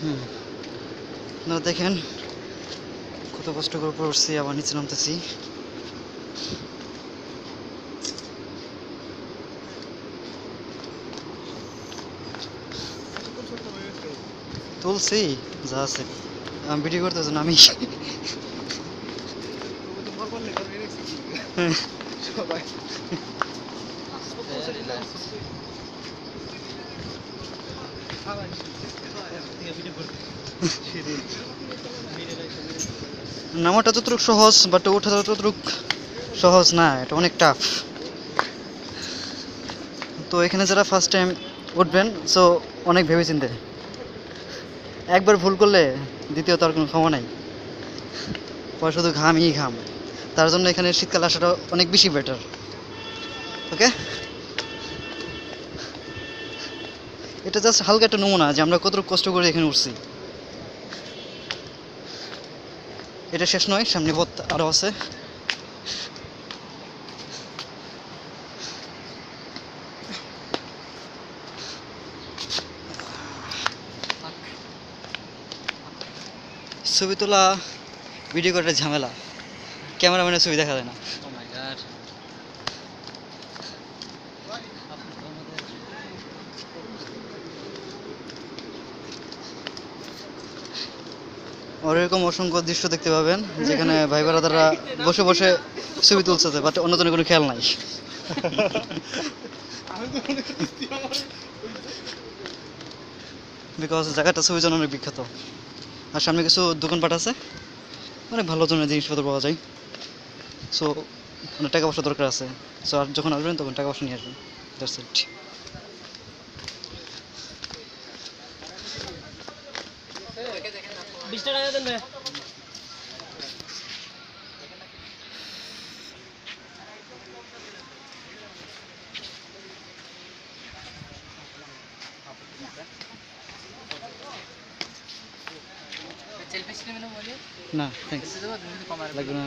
হুম না দেখেন কত কষ্ট করে পড়ছি, আবার নিচে নামতেছি। তুলছি যা আছে, আমি ভিডিও করতেছি না আমি। নামাটা যতটুকু সহজ, বাট ওঠাটা ততটুক সহজ না, এটা অনেক টাফ। তো এখানে যারা ফার্স্ট টাইম উঠবেন, সো অনেক ভেবেচিন্তে, একবার ভুল করলে দ্বিতীয়ত আর কোনো ক্ষমা নাই, পরে শুধু ঘামই ঘাম। তার জন্য এখানে শীতকাল আসাটা অনেক বেশি বেটার। ওকে, এটা জাস্ট হালকা একটা নমুনা যে আমরা কতটুকু কষ্ট করে এখানে উঠছি। এটা শেষ নয়, সামনে পথ আরও আছে। ছবি তোলা ভিডিও করার ঝামেলা, ক্যামেরাম্যানের ছবি দেখা যায় না। আর এরকম অসংখ্য দৃশ্য দেখতে পাবেন যেখানে ভাই ব্রাদাররা বসে বসে ছবি তুলছে, বাট অন্যজনের কোনো খেয়াল নাই। বিকজ জায়গাটা ছবির জন্য অনেক বিখ্যাত। আর সামনে কিছু দোকানপাট আছে, অনেক ভালো ধরনের জিনিসপত্র পাওয়া যায়। সো অনেক টাকা পয়সা দরকার আছে, সো আর যখন আসবেন তখন টাকা পয়সা নিয়ে আসবেন। That's it. না থ্যাংকস, লাগবে না।